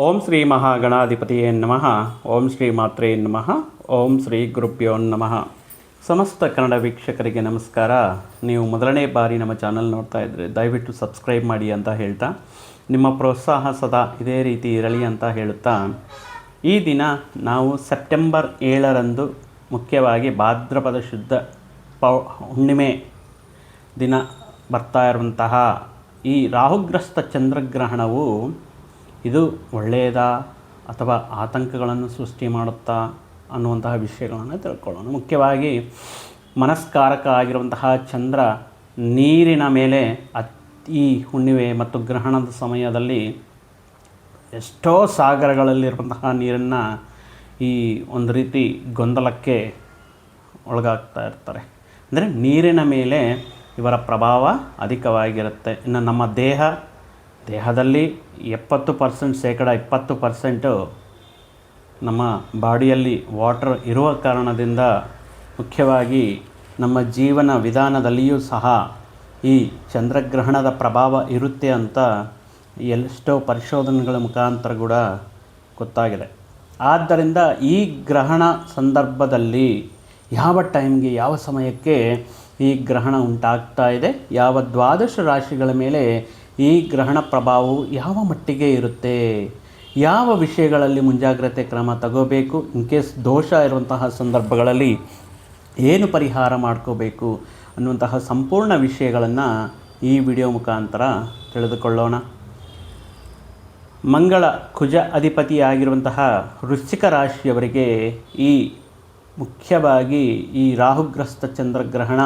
ಓಂ ಶ್ರೀ ಮಹಾಗಣಾಧಿಪತಿಯೇ ನಮಃ. ಓಂ ಶ್ರೀ ಮಾತ್ರೇ ನಮಃ. ಓಂ ಶ್ರೀ ಗುರುಭ್ಯೋ ನಮಃ. ಸಮಸ್ತ ಕನ್ನಡ ವೀಕ್ಷಕರಿಗೆ ನಮಸ್ಕಾರ. ನೀವು ಮೊದಲನೇ ಬಾರಿ ನಮ್ಮ ಚಾನಲ್ ನೋಡ್ತಾ ಇದ್ದರೆ ದಯವಿಟ್ಟು ಸಬ್ಸ್ಕ್ರೈಬ್ ಮಾಡಿ ಅಂತ ಹೇಳ್ತಾ, ನಿಮ್ಮ ಪ್ರೋತ್ಸಾಹ ಸದಾ ಇದೇ ರೀತಿ ಇರಲಿ ಅಂತ ಹೇಳುತ್ತಾ, ಈ ದಿನ ನಾವು ಸೆಪ್ಟೆಂಬರ್ 7ರಂದು ಮುಖ್ಯವಾಗಿ ಭಾದ್ರಪದ ಶುದ್ಧ ಹುಣ್ಣಿಮೆ ದಿನ ಬರ್ತಾ ಇರುವಂತಹ ಈ ರಾಹುಗ್ರಸ್ತ ಚಂದ್ರಗ್ರಹಣವು ಇದು ಒಳ್ಳೆಯದಾ ಅಥವಾ ಆತಂಕಗಳನ್ನು ಸೃಷ್ಟಿ ಮಾಡುತ್ತಾ ಅನ್ನುವಂತಹ ವಿಷಯಗಳನ್ನು ತಿಳ್ಕೊಳ್ಳೋಣ. ಮುಖ್ಯವಾಗಿ ಮನಸ್ಕಾರಕ ಆಗಿರುವಂತಹ ಚಂದ್ರ ನೀರಿನ ಮೇಲೆ ಈ ಹುಣ್ಣಿಮೆ ಮತ್ತು ಗ್ರಹಣದ ಸಮಯದಲ್ಲಿ ಎಷ್ಟೋ ಸಾಗರಗಳಲ್ಲಿರುವಂತಹ ನೀರನ್ನು ಈ ಒಂದು ರೀತಿ ಗೊಂದಲಕ್ಕೆ ಒಳಗಾಗ್ತಾ ಇರ್ತಾರೆ. ಅಂದರೆ ನೀರಿನ ಮೇಲೆ ಇವರ ಪ್ರಭಾವ ಅಧಿಕವಾಗಿರುತ್ತೆ. ಇನ್ನು ನಮ್ಮ ದೇಹದಲ್ಲಿ 70% 20% ನಮ್ಮ ಬಾಡಿಯಲ್ಲಿ ವಾಟರ್ ಇರುವ ಕಾರಣದಿಂದ ಮುಖ್ಯವಾಗಿ ನಮ್ಮ ಜೀವನ ವಿಧಾನದಲ್ಲಿಯೂ ಸಹ ಈ ಚಂದ್ರಗ್ರಹಣದ ಪ್ರಭಾವ ಇರುತ್ತೆ ಅಂತ ಎಷ್ಟೋ ಪರಿಶೋಧನೆಗಳ ಮುಖಾಂತರ ಕೂಡ ಗೊತ್ತಾಗಿದೆ. ಆದ್ದರಿಂದ ಈ ಗ್ರಹಣ ಸಂದರ್ಭದಲ್ಲಿ ಯಾವ ಟೈಮ್ಗೆ, ಯಾವ ಸಮಯಕ್ಕೆ ಈ ಗ್ರಹಣ ಉಂಟಾಗ್ತಾ ಇದೆ, ಯಾವ ದ್ವಾದಶ ರಾಶಿಗಳ ಮೇಲೆ ಈ ಗ್ರಹಣ ಪ್ರಭಾವವು ಯಾವ ಮಟ್ಟಿಗೆ ಇರುತ್ತೆ, ಯಾವ ವಿಷಯಗಳಲ್ಲಿ ಮುಂಜಾಗ್ರತೆ ಕ್ರಮ ತಗೋಬೇಕು, ಇನ್ ಕೇಸ್ ದೋಷ ಇರುವಂತಹ ಸಂದರ್ಭಗಳಲ್ಲಿ ಏನು ಪರಿಹಾರ ಮಾಡ್ಕೋಬೇಕು ಅನ್ನುವಂತಹ ಸಂಪೂರ್ಣ ವಿಷಯಗಳನ್ನು ಈ ವಿಡಿಯೋ ಮುಖಾಂತರ ತಿಳಿದುಕೊಳ್ಳೋಣ. ಮಂಗಳ ಕುಜ ಅಧಿಪತಿಯಾಗಿರುವಂತಹ ವೃಶ್ಚಿಕ ರಾಶಿಯವರಿಗೆ ಈ ಮುಖ್ಯವಾಗಿ ಈ ರಾಹುಗ್ರಸ್ತ ಚಂದ್ರಗ್ರಹಣ,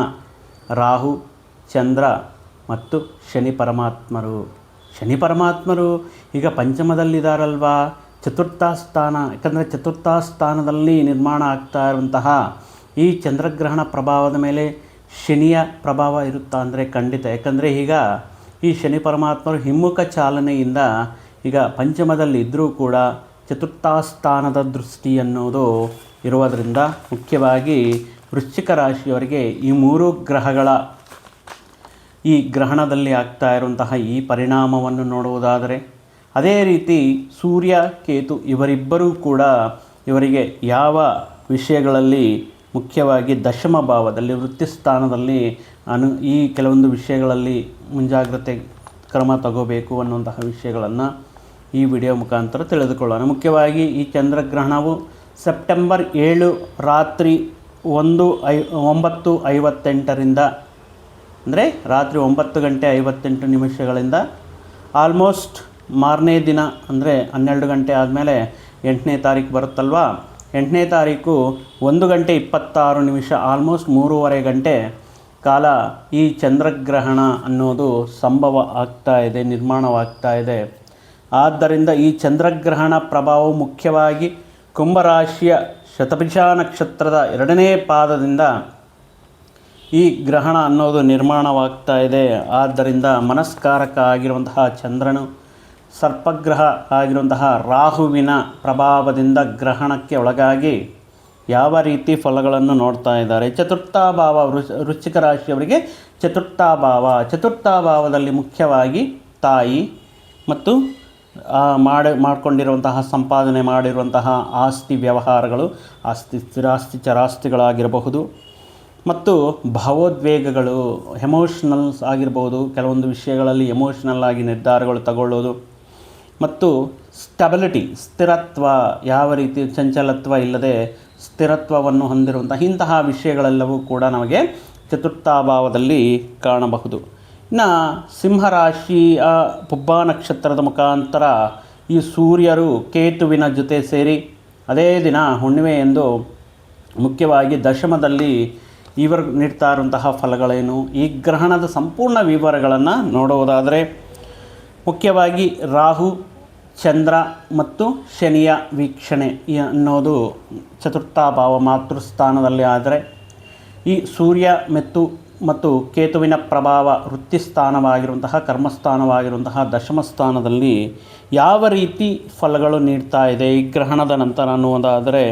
ರಾಹು, ಚಂದ್ರ ಮತ್ತು ಶನಿ ಪರಮಾತ್ಮರು ಈಗ ಪಂಚಮದಲ್ಲಿದ್ದಾರಲ್ವಾ, ಚತುರ್ಥ ಸ್ಥಾನ. ಯಾಕಂದರೆ ಚತುರ್ಥ ಸ್ಥಾನದಲ್ಲಿ ನಿರ್ಮಾಣ ಆಗ್ತಾ ಇರುವಂತಹ ಈ ಚಂದ್ರಗ್ರಹಣ ಪ್ರಭಾವದ ಮೇಲೆ ಶನಿಯ ಪ್ರಭಾವ ಇರುತ್ತಾ ಅಂದರೆ ಖಂಡಿತ. ಯಾಕಂದರೆ ಈಗ ಈ ಶನಿ ಪರಮಾತ್ಮರು ಹಿಮ್ಮುಖ ಚಾಲನೆಯಿಂದ ಈಗ ಪಂಚಮದಲ್ಲಿ ಇದ್ದರೂ ಕೂಡ ಚತುರ್ಥ ಸ್ಥಾನದ ದೃಷ್ಟಿ ಅನ್ನೋದು ಇರುವುದರಿಂದ ಮುಖ್ಯವಾಗಿ ವೃಶ್ಚಿಕ ರಾಶಿಯವರಿಗೆ ಈ ಮೂರು ಗ್ರಹಗಳ ಈ ಗ್ರಹಣದಲ್ಲಿ ಆಗ್ತಾ ಇರುವಂತಹ ಈ ಪರಿಣಾಮವನ್ನು ನೋಡುವುದಾದರೆ, ಅದೇ ರೀತಿ ಸೂರ್ಯ ಕೇತು ಇವರಿಬ್ಬರೂ ಕೂಡ ಇವರಿಗೆ ಯಾವ ವಿಷಯಗಳಲ್ಲಿ ಮುಖ್ಯವಾಗಿ ದಶಮ ಭಾವದಲ್ಲಿ ವೃತ್ತಿ ಸ್ಥಾನದಲ್ಲಿ ಈ ಕೆಲವೊಂದು ವಿಷಯಗಳಲ್ಲಿ ಮುಂಜಾಗ್ರತೆ ಕ್ರಮ ತಗೋಬೇಕು ಅನ್ನುವಂತಹ ವಿಷಯಗಳನ್ನು ಈ ವಿಡಿಯೋ ಮುಖಾಂತರ ತಿಳಿದುಕೊಳ್ಳೋಣ. ಮುಖ್ಯವಾಗಿ ಈ ಚಂದ್ರಗ್ರಹಣವು ಸೆಪ್ಟೆಂಬರ್ 7 ರಾತ್ರಿ 9:58 ಅಂದರೆ ರಾತ್ರಿ 9:58 ಆಲ್ಮೋಸ್ಟ್ ಮಾರನೇ ದಿನ ಅಂದರೆ 12 ಗಂಟೆ ಆದಮೇಲೆ 8ನೇ ತಾರೀಕು ಬರುತ್ತಲ್ವ, 8ನೇ ತಾರೀಕು 1:26 ಆಲ್ಮೋಸ್ಟ್ 3:30 ಗಂಟೆ ಕಾಲ ಈ ಚಂದ್ರಗ್ರಹಣ ಅನ್ನೋದು ಸಂಭವ ಆಗ್ತಾ ಇದೆ, ನಿರ್ಮಾಣವಾಗ್ತಾ ಇದೆ. ಆದ್ದರಿಂದ ಈ ಚಂದ್ರಗ್ರಹಣ ಪ್ರಭಾವವು ಮುಖ್ಯವಾಗಿ ಕುಂಭರಾಶಿಯ ಶತಭಿಷ ನಕ್ಷತ್ರದ 2ನೇ ಪಾದದಿಂದ ಈ ಗ್ರಹಣ ಅನ್ನೋದು ನಿರ್ಮಾಣವಾಗ್ತಾ ಇದೆ. ಆದ್ದರಿಂದ ಮನಸ್ಕಾರಕ ಆಗಿರುವಂತಹ ಚಂದ್ರನು ಸರ್ಪಗ್ರಹ ಆಗಿರುವಂತಹ ರಾಹುವಿನ ಪ್ರಭಾವದಿಂದ ಗ್ರಹಣಕ್ಕೆ ಒಳಗಾಗಿ ಯಾವ ರೀತಿ ಫಲಗಳನ್ನು ನೋಡ್ತಾ ಇದ್ದಾರೆ. ಚತುರ್ಥ ಭಾವ ವೃಶ್ಚಿಕ ರಾಶಿಯವರಿಗೆ ಚತುರ್ಥ ಭಾವದಲ್ಲಿ ಮುಖ್ಯವಾಗಿ ತಾಯಿ ಮತ್ತು ಮಾಡಿಕೊಂಡಿರುವಂತಹ ಸಂಪಾದನೆ ಮಾಡಿರುವಂತಹ ಆಸ್ತಿ ವ್ಯವಹಾರಗಳು, ಸ್ಥಿರಾಸ್ತಿ ಚರಾಸ್ತಿಗಳಾಗಿರಬಹುದು, ಮತ್ತು ಭಾವೋದ್ವೇಗಗಳು, ಎಮೋಷ್ನಲ್ಸ್ ಆಗಿರ್ಬೋದು, ಕೆಲವೊಂದು ವಿಷಯಗಳಲ್ಲಿ ಎಮೋಷ್ನಲ್ ಆಗಿ ನಿರ್ಧಾರಗಳು ತಗೊಳ್ಳೋದು, ಮತ್ತು ಸ್ಟೆಬಿಲಿಟಿ, ಸ್ಥಿರತ್ವ, ಯಾವ ರೀತಿ ಚಂಚಲತ್ವ ಇಲ್ಲದೆ ಸ್ಥಿರತ್ವವನ್ನು ಹೊಂದಿರುವಂತಹ ಇಂತಹ ವಿಷಯಗಳೆಲ್ಲವೂ ಕೂಡ ನಮಗೆ ಚತುರ್ಥ ಭಾವದಲ್ಲಿ ಕಾಣಬಹುದು. ಇನ್ನು ಸಿಂಹರಾಶಿಯ ಪುಬ್ಬ ನಕ್ಷತ್ರದ ಮುಖಾಂತರ ಈ ಸೂರ್ಯರು ಕೇತುವಿನ ಜೊತೆ ಸೇರಿ ಅದೇ ದಿನ ಹುಣ್ಣಿಮೆ ಎಂದು ಮುಖ್ಯವಾಗಿ ದಶಮದಲ್ಲಿ ಇವರು ನೀಡ್ತಾ ಇರುವಂತಹ ಫಲಗಳೇನು, ಈ ಗ್ರಹಣದ ಸಂಪೂರ್ಣ ವಿವರಗಳನ್ನು ನೋಡುವುದಾದರೆ, ಮುಖ್ಯವಾಗಿ ರಾಹು, ಚಂದ್ರ ಮತ್ತು ಶನಿಯ ವೀಕ್ಷಣೆ ಅನ್ನೋದು ಚತುರ್ಥ ಭಾವ ಮಾತೃಸ್ಥಾನದಲ್ಲಿ ಆದರೆ, ಈ ಸೂರ್ಯ ಮತ್ತು ಕೇತುವಿನ ಪ್ರಭಾವ ವೃತ್ತಿಸ್ಥಾನವಾಗಿರುವಂತಹ ಕರ್ಮಸ್ಥಾನವಾಗಿರುವಂತಹ ದಶಮ ಸ್ಥಾನದಲ್ಲಿ ಯಾವ ರೀತಿ ಫಲಗಳು ನೀಡ್ತಾ ಇದೆ ಈ ಗ್ರಹಣದ ನಂತರ ಅನ್ನುವುದಾದರೆ,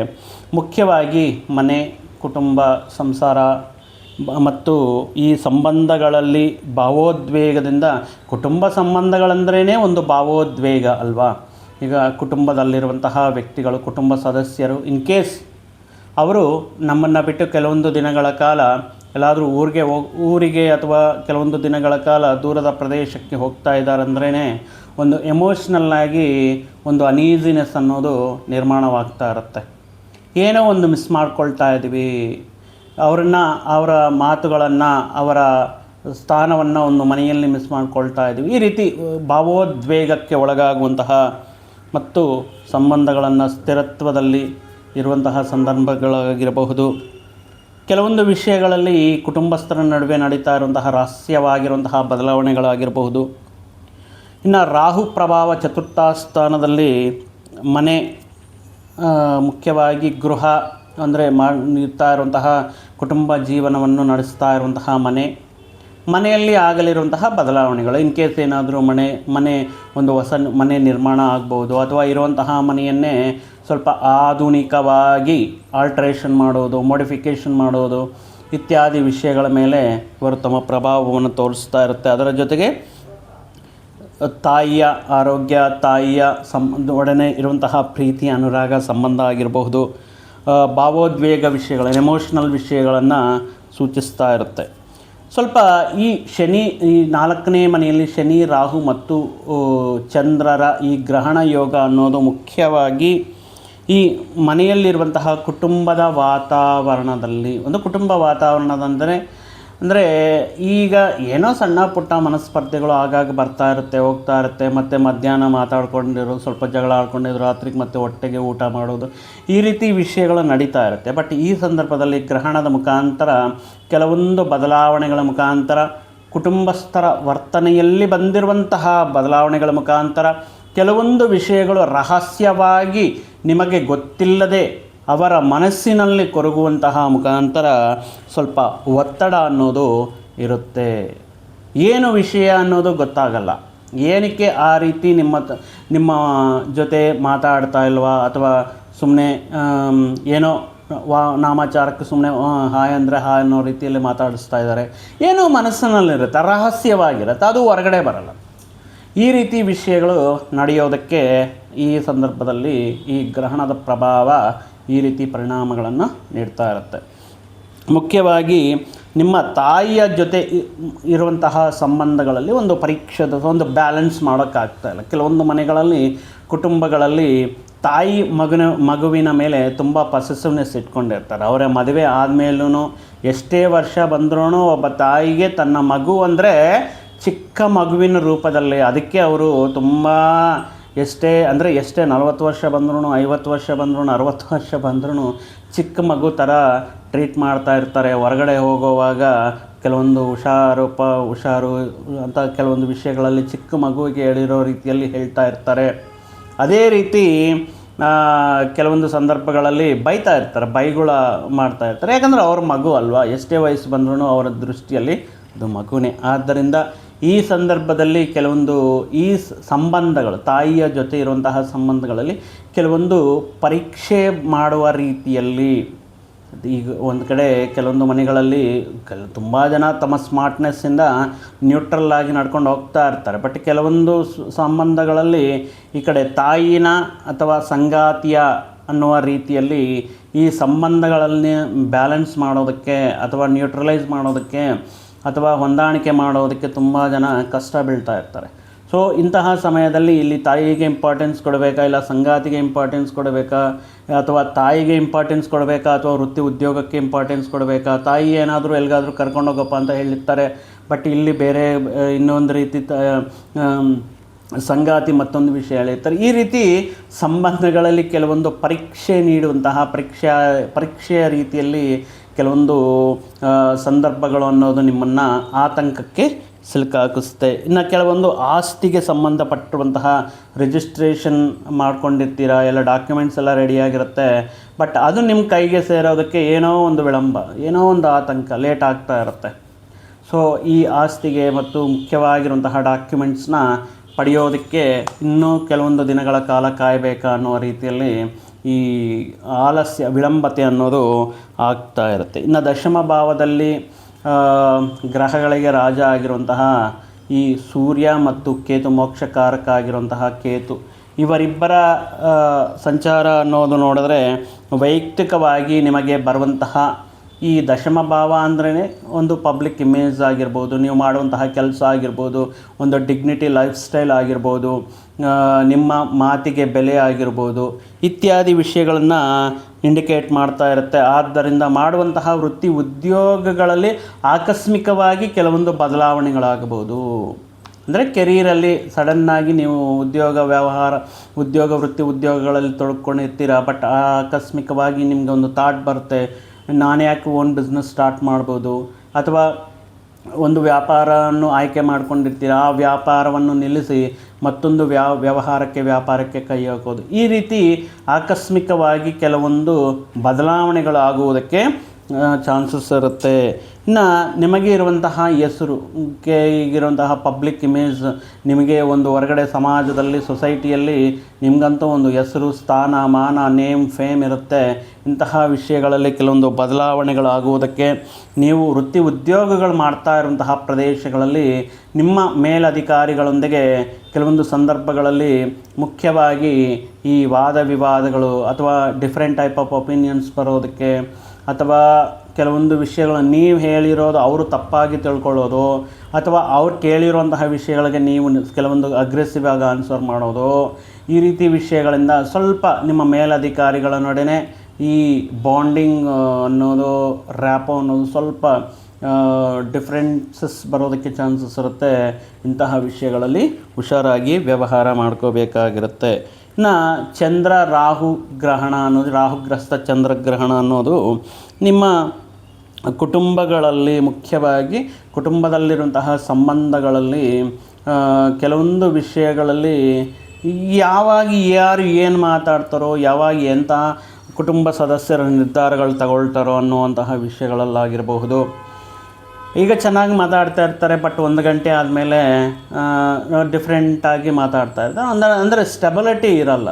ಮುಖ್ಯವಾಗಿ ಮನೆ, ಕುಟುಂಬ, ಸಂಸಾರ ಮತ್ತು ಈ ಸಂಬಂಧಗಳಲ್ಲಿ ಭಾವೋದ್ವೇಗದಿಂದ, ಕುಟುಂಬ ಸಂಬಂಧಗಳಂದ್ರೇ ಒಂದು ಭಾವೋದ್ವೇಗ ಅಲ್ವಾ. ಈಗ ಕುಟುಂಬದಲ್ಲಿರುವಂತಹ ವ್ಯಕ್ತಿಗಳು, ಕುಟುಂಬ ಸದಸ್ಯರು ಇನ್ ಕೇಸ್ ಅವರು ನಮ್ಮನ್ನು ಬಿಟ್ಟು ಕೆಲವೊಂದು ದಿನಗಳ ಕಾಲ ಎಲ್ಲಾದರೂ ಊರಿಗೆ ಅಥವಾ ಕೆಲವೊಂದು ದಿನಗಳ ಕಾಲ ದೂರದ ಪ್ರದೇಶಕ್ಕೆ ಹೋಗ್ತಾ ಇದ್ದಾರಂದ್ರೇ ಒಂದು ಎಮೋಷ್ನಲ್ಲಾಗಿ ಒಂದು ಅನೀಸಿನೆಸ್ ಅನ್ನೋದು ನಿರ್ಮಾಣವಾಗ್ತಾ ಇರುತ್ತೆ. ಏನೋ ಒಂದು ಮಿಸ್ ಮಾಡ್ಕೊಳ್ತಾ ಇದ್ದೀವಿ, ಅವರ ಮಾತುಗಳನ್ನು, ಅವರ ಸ್ಥಾನವನ್ನು ಒಂದು ಮನೆಯಲ್ಲಿ ಮಿಸ್ ಮಾಡ್ಕೊಳ್ತಾ ಇದ್ದೀವಿ. ಈ ರೀತಿ ಭಾವೋದ್ವೇಗಕ್ಕೆ ಒಳಗಾಗುವಂತಹ ಮತ್ತು ಸಂಬಂಧಗಳನ್ನು ಸ್ಥಿರತ್ವದಲ್ಲಿ ಇರುವಂತಹ ಸಂದರ್ಭಗಳಾಗಿರಬಹುದು. ಕೆಲವೊಂದು ವಿಷಯಗಳಲ್ಲಿ ಈ ಕುಟುಂಬಸ್ಥರ ನಡುವೆ ನಡೀತಾ ಇರುವಂತಹ ರಹಸ್ಯವಾಗಿರುವಂತಹ ಬದಲಾವಣೆಗಳಾಗಿರಬಹುದು. ಇನ್ನು ರಾಹು ಪ್ರಭಾವ ಚತುರ್ಥ ಸ್ಥಾನದಲ್ಲಿ ಮನೆ, ಮುಖ್ಯವಾಗಿ ಗೃಹ ಅಂದರೆ ಇರ್ತಾ ಇರುವಂತಹ ಕುಟುಂಬ ಜೀವನವನ್ನು ನಡೆಸ್ತಾ ಇರುವಂತಹ ಮನೆಯಲ್ಲಿ ಆಗಲಿರುವಂತಹ ಬದಲಾವಣೆಗಳು. ಇನ್ ಕೇಸ್ ಏನಾದರೂ ಮನೆ ಒಂದು ಹೊಸ ಮನೆ ನಿರ್ಮಾಣ ಆಗ್ಬೋದು, ಅಥವಾ ಇರುವಂತಹ ಮನೆಯನ್ನೇ ಸ್ವಲ್ಪ ಆಧುನಿಕವಾಗಿ ಆಲ್ಟ್ರೇಷನ್ ಮಾಡೋದು, ಮಾಡಿಫಿಕೇಷನ್ ಮಾಡೋದು ಇತ್ಯಾದಿ ವಿಷಯಗಳ ಮೇಲೆ ಇವರು ತಮ್ಮ ಪ್ರಭಾವವನ್ನು ತೋರಿಸ್ತಾ ಇರುತ್ತೆ. ಅದರ ಜೊತೆಗೆ ತಾಯಿಯ ಆರೋಗ್ಯ, ತಾಯಿಯ ಒಡನೆ ಇರುವಂತಹ ಪ್ರೀತಿ, ಅನುರಾಗ ಸಂಬಂಧ ಆಗಿರಬಹುದು, ಭಾವೋದ್ವೇಗ ವಿಷಯಗಳು, ಎಮೋಷ್ನಲ್ ವಿಷಯಗಳನ್ನು ಸೂಚಿಸ್ತಾ ಇರುತ್ತೆ. ಸ್ವಲ್ಪ ಈ ಶನಿ, ಈ 4ನೇ ಮನೆಯಲ್ಲಿ ಶನಿ, ರಾಹು ಮತ್ತು ಚಂದ್ರರ ಈ ಗ್ರಹಣ ಯೋಗ ಅನ್ನೋದು ಮುಖ್ಯವಾಗಿ ಈ ಮನೆಯಲ್ಲಿರುವಂತಹ ಕುಟುಂಬದ ವಾತಾವರಣದಲ್ಲಿ, ಒಂದು ಕುಟುಂಬ ವಾತಾವರಣದಂದರೆ ಅಂದರೆ ಈಗ ಏನೋ ಸಣ್ಣ ಪುಟ್ಟ ಮನಸ್ಪರ್ಧೆಗಳು ಆಗಾಗ ಬರ್ತಾ ಇರುತ್ತೆ, ಹೋಗ್ತಾ ಇರುತ್ತೆ. ಮತ್ತು ಮಧ್ಯಾಹ್ನ ಮಾತಾಡ್ಕೊಂಡಿರೋ, ಸ್ವಲ್ಪ ಜಗಳ ಆಡ್ಕೊಂಡಿದ್ರು, ರಾತ್ರಿಗೆ ಮತ್ತೆ ಹೊಟ್ಟೆಗೆ ಊಟ ಮಾಡೋದು, ಈ ರೀತಿ ವಿಷಯಗಳು ನಡೀತಾ ಇರುತ್ತೆ. ಬಟ್ ಈ ಸಂದರ್ಭದಲ್ಲಿ ಗ್ರಹಣದ ಮುಖಾಂತರ, ಕೆಲವೊಂದು ಬದಲಾವಣೆಗಳ ಮುಖಾಂತರ, ಕುಟುಂಬಸ್ಥರ ವರ್ತನೆಯಲ್ಲಿ ಬಂದಿರುವಂತಹ ಬದಲಾವಣೆಗಳ ಮುಖಾಂತರ, ಕೆಲವೊಂದು ವಿಷಯಗಳು ರಹಸ್ಯವಾಗಿ ನಿಮಗೆ ಗೊತ್ತಿಲ್ಲದೆ ಅವರ ಮನಸ್ಸಿನಲ್ಲಿ ಕೊರಗುವಂತಹ ಮುಖಾಂತರ ಸ್ವಲ್ಪ ಒತ್ತಡ ಅನ್ನೋದು ಇರುತ್ತೆ. ಏನು ವಿಷಯ ಅನ್ನೋದು ಗೊತ್ತಾಗಲ್ಲ. ಏನಕ್ಕೆ ಆ ರೀತಿ ನಿಮ್ಮ ಜೊತೆ ಮಾತಾಡ್ತಾ ಇಲ್ವಾ, ಅಥವಾ ಸುಮ್ಮನೆ ಏನೋ ನಾಮಾಚಾರಕ್ಕೆ ಸುಮ್ಮನೆ ಹಾಯ್ ಅಂದರೆ ಹಾಯ್ ಅನ್ನೋ ರೀತಿಯಲ್ಲಿ ಮಾತಾಡಿಸ್ತಾ ಇದ್ದಾರೆ, ಏನೋ ಮನಸ್ಸಿನಲ್ಲಿರುತ್ತೆ, ರಹಸ್ಯವಾಗಿರುತ್ತೆ, ಅದು ಹೊರಗಡೆ ಬರಲ್ಲ. ಈ ರೀತಿ ವಿಷಯಗಳು ನಡೆಯೋದಕ್ಕೆ ಈ ಸಂದರ್ಭದಲ್ಲಿ ಈ ಗ್ರಹಣದ ಪ್ರಭಾವ ಈ ರೀತಿ ಪರಿಣಾಮಗಳನ್ನು ನೀಡ್ತಾ ಇರುತ್ತೆ. ಮುಖ್ಯವಾಗಿ ನಿಮ್ಮ ತಾಯಿಯ ಜೊತೆ ಇರುವಂತಹ ಸಂಬಂಧಗಳಲ್ಲಿ ಒಂದು ಒಂದು ಬ್ಯಾಲೆನ್ಸ್ ಮಾಡೋಕ್ಕಾಗ್ತಾ ಇಲ್ಲ. ಕೆಲವೊಂದು ಮನೆಗಳಲ್ಲಿ, ಕುಟುಂಬಗಳಲ್ಲಿ ತಾಯಿ ಮಗುವಿನ ಮೇಲೆ ತುಂಬ ಪೊಸೆಸಿವ್ನೆಸ್ ಇಟ್ಕೊಂಡಿರ್ತಾರೆ. ಅವರ ಮದುವೆ ಆದಮೇಲೂ ಎಷ್ಟೇ ವರ್ಷ ಬಂದ್ರೂ ಒಬ್ಬ ತಾಯಿಗೆ ತನ್ನ ಮಗು ಅಂದರೆ ಚಿಕ್ಕ ಮಗುವಿನ ರೂಪದಲ್ಲಿ, ಅದಕ್ಕೆ ಅವರು ತುಂಬ ಎಷ್ಟೇ 40 ವರ್ಷ ಬಂದ್ರೂ, 50 ವರ್ಷ ಬಂದ್ರೂ, 60 ವರ್ಷ ಬಂದ್ರೂ ಚಿಕ್ಕ ಮಗು ಥರ ಟ್ರೀಟ್ ಮಾಡ್ತಾ ಇರ್ತಾರೆ. ಹೊರಗಡೆ ಹೋಗುವಾಗ ಕೆಲವೊಂದು ಹುಷಾರು ಅಂತ ಕೆಲವೊಂದು ವಿಷಯಗಳಲ್ಲಿ ಚಿಕ್ಕ ಮಗುವಿಗೆ ಹೇಳಿರೋ ರೀತಿಯಲ್ಲಿ ಹೇಳ್ತಾ ಇರ್ತಾರೆ. ಅದೇ ರೀತಿ ಕೆಲವೊಂದು ಸಂದರ್ಭಗಳಲ್ಲಿ ಬೈತಾ ಇರ್ತಾರೆ, ಬೈಗುಳ ಮಾಡ್ತಾ ಇರ್ತಾರೆ. ಯಾಕಂದರೆ ಅವ್ರ ಮಗು ಅಲ್ವಾ, ಎಷ್ಟೇ ವಯಸ್ಸು ಬಂದ್ರೂ ಅವರ ದೃಷ್ಟಿಯಲ್ಲಿ ಅದು ಮಗುನೇ. ಆದ್ದರಿಂದ ಈ ಸಂದರ್ಭದಲ್ಲಿ ಕೆಲವೊಂದು ಈ ಸಂಬಂಧಗಳು, ತಾಯಿಯ ಜೊತೆ ಇರುವಂತಹ ಸಂಬಂಧಗಳಲ್ಲಿ ಕೆಲವೊಂದು ಪರೀಕ್ಷೆ ಮಾಡುವ ರೀತಿಯಲ್ಲಿ, ಈಗ ಒಂದು ಕಡೆ ಕೆಲವೊಂದು ಮನೆಗಳಲ್ಲಿ ತುಂಬ ಜನ ತಮ್ಮ ಸ್ಮಾರ್ಟ್ನೆಸ್ಸಿಂದ ನ್ಯೂಟ್ರಲ್ ಆಗಿ ನಡ್ಕೊಂಡು ಹೋಗ್ತಾ ಇರ್ತಾರೆ. ಬಟ್ ಕೆಲವೊಂದು ಸಂಬಂಧಗಳಲ್ಲಿ ಈ ಕಡೆ ತಾಯಿನ ಅಥವಾ ಸಂಗಾತಿಯ ಅನ್ನುವ ರೀತಿಯಲ್ಲಿ ಈ ಸಂಬಂಧಗಳಲ್ಲಿ ಬ್ಯಾಲೆನ್ಸ್ ಮಾಡೋದಕ್ಕೆ ಅಥವಾ ನ್ಯೂಟ್ರಲೈಸ್ ಮಾಡೋದಕ್ಕೆ ಅಥವಾ ಹೊಂದಾಣಿಕೆ ಮಾಡೋದಕ್ಕೆ ತುಂಬ ಜನ ಕಷ್ಟ ಬೀಳ್ತಾ ಇರ್ತಾರೆ. ಸೊ ಇಂತಹ ಸಮಯದಲ್ಲಿ ಇಲ್ಲಿ ತಾಯಿಗೆ ಇಂಪಾರ್ಟೆನ್ಸ್ ಕೊಡಬೇಕಾ, ಇಲ್ಲ ಸಂಗಾತಿಗೆ ಇಂಪಾರ್ಟೆನ್ಸ್ ಕೊಡಬೇಕಾ, ಅಥವಾ ತಾಯಿಗೆ ಇಂಪಾರ್ಟೆನ್ಸ್ ಕೊಡಬೇಕಾ, ಅಥವಾ ವೃತ್ತಿ ಉದ್ಯೋಗಕ್ಕೆ ಇಂಪಾರ್ಟೆನ್ಸ್ ಕೊಡಬೇಕಾ, ತಾಯಿ ಏನಾದರೂ ಎಲ್ಲಿಗಾದರೂ ಕರ್ಕೊಂಡೋಗಪ್ಪ ಅಂತ ಹೇಳಿರ್ತಾರೆ. ಬಟ್ ಇಲ್ಲಿ ಬೇರೆ ಇನ್ನೊಂದು ರೀತಿ ಸಂಗಾತಿ ಮತ್ತೊಂದು ವಿಷಯ ಹೇಳಿರ್ತಾರೆ. ಈ ರೀತಿ ಸಂಬಂಧಗಳಲ್ಲಿ ಕೆಲವೊಂದು ಪರೀಕ್ಷೆ ನೀಡುವಂತಹ ಪರೀಕ್ಷೆಯ ರೀತಿಯಲ್ಲಿ ಕೆಲವೊಂದು ಸಂದರ್ಭಗಳು ಅನ್ನೋದು ನಿಮ್ಮನ್ನು ಆತಂಕಕ್ಕೆ ಸಿಲುಕಾಕಿಸುತ್ತೆ. ಇನ್ನು ಕೆಲವೊಂದು ಆಸ್ತಿಗೆ ಸಂಬಂಧಪಟ್ಟಿರುವಂತಹ ರಿಜಿಸ್ಟ್ರೇಷನ್ ಮಾಡ್ಕೊಂಡಿರ್ತೀರ, ಎಲ್ಲ ಡಾಕ್ಯುಮೆಂಟ್ಸ್ ಎಲ್ಲ ರೆಡಿಯಾಗಿರುತ್ತೆ. ಬಟ್ ಅದು ನಿಮ್ಮ ಕೈಗೆ ಸೇರೋದಕ್ಕೆ ಏನೋ ಒಂದು ವಿಳಂಬ, ಏನೋ ಒಂದು ಆತಂಕ, ಲೇಟ್ ಆಗ್ತಾ ಇರುತ್ತೆ. ಸೊ ಈ ಆಸ್ತಿಗೆ ಮತ್ತು ಮುಖ್ಯವಾಗಿರುವಂತಹ ಡಾಕ್ಯುಮೆಂಟ್ಸ್ನ ಪಡೆಯೋದಕ್ಕೆ ಇನ್ನೂ ಕೆಲವೊಂದು ದಿನಗಳ ಕಾಲ ಕಾಯಬೇಕಾ ಅನ್ನುವ ರೀತಿಯಲ್ಲಿ ಈ ಆಲಸ್ಯ, ವಿಳಂಬತೆ ಅನ್ನೋದು ಆಗ್ತಾ ಇರುತ್ತೆ. ಇನ್ನು ದಶಮ ಭಾವದಲ್ಲಿ ಗ್ರಹಗಳಿಗೆ ರಾಜ ಆಗಿರುವಂತಹ ಈ ಸೂರ್ಯ ಮತ್ತು ಕೇತು, ಮೋಕ್ಷಕಾರಕ ಆಗಿರುವಂತಹ ಕೇತು, ಇವರಿಬ್ಬರ ಸಂಚಾರ ಅನ್ನೋದು ನೋಡಿದ್ರೆ ವೈಯಕ್ತಿಕವಾಗಿ ನಿಮಗೆ ಬರುವಂತಹ ಈ ದಶಮ ಭಾವ ಅಂದ್ರೇ ಒಂದು ಪಬ್ಲಿಕ್ ಇಮೇಜ್ ಆಗಿರ್ಬೋದು, ನೀವು ಮಾಡುವಂತಹ ಕೆಲಸ ಆಗಿರ್ಬೋದು, ಒಂದು ಡಿಗ್ನಿಟಿ ಲೈಫ್ ಸ್ಟೈಲ್ ಆಗಿರ್ಬೋದು, ನಿಮ್ಮ ಮಾತಿಗೆ ಬೆಲೆ ಆಗಿರ್ಬೋದು ಇತ್ಯಾದಿ ವಿಷಯಗಳನ್ನು ಇಂಡಿಕೇಟ್ ಮಾಡ್ತಾ ಇರುತ್ತೆ. ಆದ್ದರಿಂದ ಮಾಡುವಂತಹ ವೃತ್ತಿ ಉದ್ಯೋಗಗಳಲ್ಲಿ ಆಕಸ್ಮಿಕವಾಗಿ ಕೆಲವೊಂದು ಬದಲಾವಣೆಗಳಾಗಬಹುದು. ಅಂದರೆ ಕೆರಿಯರಲ್ಲಿ ಸಡನ್ನಾಗಿ ನೀವು ಉದ್ಯೋಗ ವೃತ್ತಿ ಉದ್ಯೋಗಗಳಲ್ಲಿ ತೊಡ್ಕೊಂಡಿರ್ತೀರ. ಬಟ್ ಆಕಸ್ಮಿಕವಾಗಿ ನಿಮಗೆ ಒಂದು ಥಾಟ್ ಬರುತ್ತೆ, ನಾನು ಯಾಕೆ ಓನ್ ಬಿಸ್ನೆಸ್ ಸ್ಟಾರ್ಟ್ ಮಾಡ್ಬೋದು, ಅಥವಾ ಒಂದು ವ್ಯಾಪಾರವನ್ನು ಆಯ್ಕೆ ಮಾಡ್ಕೊಂಡಿರ್ತೀರ, ಆ ವ್ಯಾಪಾರವನ್ನು ನಿಲ್ಲಿಸಿ ಮತ್ತೊಂದು ವ್ಯಾಪಾರಕ್ಕೆ ಕೈ ಹಾಕೋದು. ಈ ರೀತಿ ಆಕಸ್ಮಿಕವಾಗಿ ಕೆಲವೊಂದು ಬದಲಾವಣೆಗಳು ಆಗುವುದಕ್ಕೆ ಚಾನ್ಸಸ್ ಇರುತ್ತೆ. ಇನ್ನು ನಿಮಗೆ ಇರುವಂತಹ ಹೆಸರು, ಈಗಿರುವಂತಹ ಪಬ್ಲಿಕ್ ಇಮೇಜ್, ನಿಮಗೆ ಒಂದು ಹೊರಗಡೆ ಸಮಾಜದಲ್ಲಿ ಸೊಸೈಟಿಯಲ್ಲಿ ನಿಮಗಂತೂ ಒಂದು ಹೆಸರು, ಸ್ಥಾನ, ಮಾನ, ನೇಮ್, ಫೇಮ್ ಇರುತ್ತೆ. ಇಂತಹ ವಿಷಯಗಳಲ್ಲಿ ಕೆಲವೊಂದು ಬದಲಾವಣೆಗಳಾಗುವುದಕ್ಕೆ, ನೀವು ವೃತ್ತಿ ಉದ್ಯೋಗಗಳು ಮಾಡ್ತಾ ಇರುವಂತಹ ಪ್ರದೇಶಗಳಲ್ಲಿ ನಿಮ್ಮ ಮೇಲಧಿಕಾರಿಗಳೊಂದಿಗೆ ಕೆಲವೊಂದು ಸಂದರ್ಭಗಳಲ್ಲಿ ಮುಖ್ಯವಾಗಿ ಈ ವಾದ ವಿವಾದಗಳು ಅಥವಾ ಡಿಫ್ರೆಂಟ್ ಟೈಪ್ ಆಫ್ ಒಪಿನಿಯನ್ಸ್ ಬರೋದಕ್ಕೆ, ಅಥವಾ ಕೆಲವೊಂದು ವಿಷಯಗಳನ್ನು ನೀವು ಹೇಳಿರೋದು ಅವರು ತಪ್ಪಾಗಿ ತಿಳ್ಕೊಳ್ಳೋದು, ಅಥವಾ ಅವ್ರು ಕೇಳಿರುವಂತಹ ವಿಷಯಗಳಿಗೆ ನೀವು ಕೆಲವೊಂದು ಅಗ್ರೆಸಿವ್ ಆಗಿ ಆನ್ಸರ್ ಮಾಡೋದು, ಈ ರೀತಿ ವಿಷಯಗಳಿಂದ ಸ್ವಲ್ಪ ನಿಮ್ಮ ಮೇಲಧಿಕಾರಿಗಳ ನಡುವೆ ಈ ಬಾಂಡಿಂಗ್ ಅನ್ನೋದು, ರ್ಯಾಪೋ ಅನ್ನೋದು ಸ್ವಲ್ಪ ಡಿಫ್ರೆನ್ಸಸ್ ಬರೋದಕ್ಕೆ ಚಾನ್ಸಸ್ ಇರುತ್ತೆ. ಇಂತಹ ವಿಷಯಗಳಲ್ಲಿ ಹುಷಾರಾಗಿ ವ್ಯವಹಾರ ಮಾಡ್ಕೋಬೇಕಾಗಿರುತ್ತೆ. ಇನ್ನು ಚಂದ್ರ ರಾಹು ಗ್ರಹಣ ಅನ್ನೋದು, ರಾಹುಗ್ರಸ್ತ ಚಂದ್ರಗ್ರಹಣ ಅನ್ನೋದು ನಿಮ್ಮ ಕುಟುಂಬಗಳಲ್ಲಿ, ಮುಖ್ಯವಾಗಿ ಕುಟುಂಬದಲ್ಲಿರುವಂತಹ ಸಂಬಂಧಗಳಲ್ಲಿ ಕೆಲವೊಂದು ವಿಷಯಗಳಲ್ಲಿ ಯಾವಾಗ ಯಾರು ಏನು ಮಾತಾಡ್ತಾರೋ, ಯಾವಾಗ ಎಂಥ ಕುಟುಂಬ ಸದಸ್ಯರ ನಿರ್ಧಾರಗಳು ತಗೊಳ್ತಾರೋ ಅನ್ನುವಂತಹ ವಿಷಯಗಳಲ್ಲಾಗಿರಬಹುದು. ಈಗ ಚೆನ್ನಾಗಿ ಮಾತಾಡ್ತಾ ಇರ್ತಾರೆ, ಬಟ್ 1 ಗಂಟೆ ಆದಮೇಲೆ ಡಿಫ್ರೆಂಟಾಗಿ ಮಾತಾಡ್ತಾ ಇರ್ತಾರೆ. ಅಂದರೆ ಸ್ಟೆಬಿಲಿಟಿ ಇರಲ್ಲ.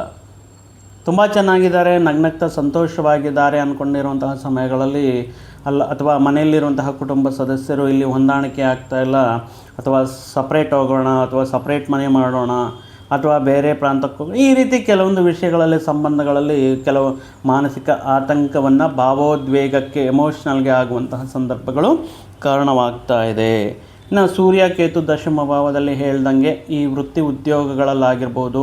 ತುಂಬ ಚೆನ್ನಾಗಿದ್ದಾರೆ, ನಗ್ನಗ್ತಾ ಸಂತೋಷವಾಗಿದ್ದಾರೆ ಅಂದ್ಕೊಂಡಿರುವಂತಹ ಸಮಯಗಳಲ್ಲಿ ಅಥವಾ ಮನೆಯಲ್ಲಿರುವಂತಹ ಕುಟುಂಬ ಸದಸ್ಯರು ಇಲ್ಲಿ ಹೊಂದಾಣಿಕೆ ಆಗ್ತಾಯಿಲ್ಲ, ಅಥವಾ ಸಪ್ರೇಟ್ ಹೋಗೋಣ, ಅಥವಾ ಸಪ್ರೇಟ್ ಮನೆ ಮಾಡೋಣ, ಅಥವಾ ಬೇರೆ ಪ್ರಾಂತಕ್ಕೆ ಹೋಗೋಣ, ಈ ರೀತಿ ಕೆಲವೊಂದು ವಿಷಯಗಳಲ್ಲಿ, ಸಂಬಂಧಗಳಲ್ಲಿ ಕೆಲವು ಮಾನಸಿಕ ಆತಂಕವನ್ನು, ಭಾವೋದ್ವೇಗಕ್ಕೆ, ಎಮೋಷ್ನಲ್ಗೆ ಆಗುವಂತಹ ಸಂದರ್ಭಗಳು ಕಾರಣವಾಗ್ತಾ ಇದೆ. ಇನ್ನು ಸೂರ್ಯ ಕೇತು ದಶಮ ಭಾವದಲ್ಲಿ ಹೇಳ್ದಂಗೆ ಈ ವೃತ್ತಿ ಉದ್ಯೋಗಗಳಲ್ಲಾಗಿರ್ಬೋದು,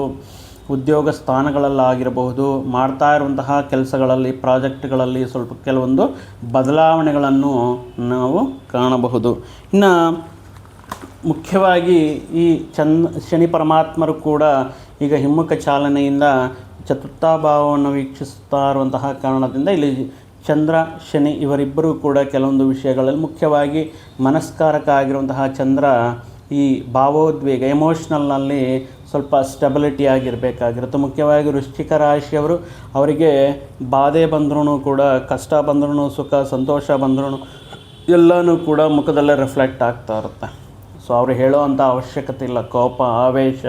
ಉದ್ಯೋಗ ಸ್ಥಾನಗಳಲ್ಲಾಗಿರಬಹುದು, ಮಾಡ್ತಾ ಇರುವಂತಹ ಕೆಲಸಗಳಲ್ಲಿ, ಪ್ರಾಜೆಕ್ಟ್ಗಳಲ್ಲಿ ಸ್ವಲ್ಪ ಕೆಲವೊಂದು ಬದಲಾವಣೆಗಳನ್ನು ನಾವು ಕಾಣಬಹುದು. ಇನ್ನು ಮುಖ್ಯವಾಗಿ ಈ ಶನಿ ಪರಮಾತ್ಮರು ಕೂಡ ಈಗ ಹಿಮ್ಮುಖ ಚಾಲನೆಯಿಂದ ಚತುರ್ಥ ಭಾವವನ್ನು ವೀಕ್ಷಿಸ್ತಾ ಇರುವಂತಹ ಕಾರಣದಿಂದ ಇಲ್ಲಿ ಚಂದ್ರ ಶನಿ ಇವರಿಬ್ಬರೂ ಕೂಡ ಕೆಲವೊಂದು ವಿಷಯಗಳಲ್ಲಿ, ಮುಖ್ಯವಾಗಿ ಮನಸ್ಕಾರಕ ಆಗಿರುವಂತಹ ಚಂದ್ರ ಈ ಭಾವೋದ್ವೇಗ, ಎಮೋಷ್ನಲ್ನಲ್ಲಿ ಸ್ವಲ್ಪ ಸ್ಟೆಬಿಲಿಟಿ ಆಗಿರಬೇಕಾಗಿರುತ್ತೆ. ಮುಖ್ಯವಾಗಿ ವೃಶ್ಚಿಕ ರಾಶಿಯವರು, ಅವರಿಗೆ ಬಾಧೆ ಬಂದ್ರೂ ಕೂಡ, ಕಷ್ಟ ಬಂದ್ರೂ, ಸುಖ ಸಂತೋಷ ಬಂದ್ರೂ ಎಲ್ಲನೂ ಕೂಡ ಮುಖದಲ್ಲೇ ರಿಫ್ಲೆಕ್ಟ್ ಆಗ್ತಾ ಇರುತ್ತೆ. ಸೊ ಅವರು ಹೇಳೋ ಅಂಥ ಅವಶ್ಯಕತೆ ಇಲ್ಲ. ಕೋಪ, ಆವೇಶ,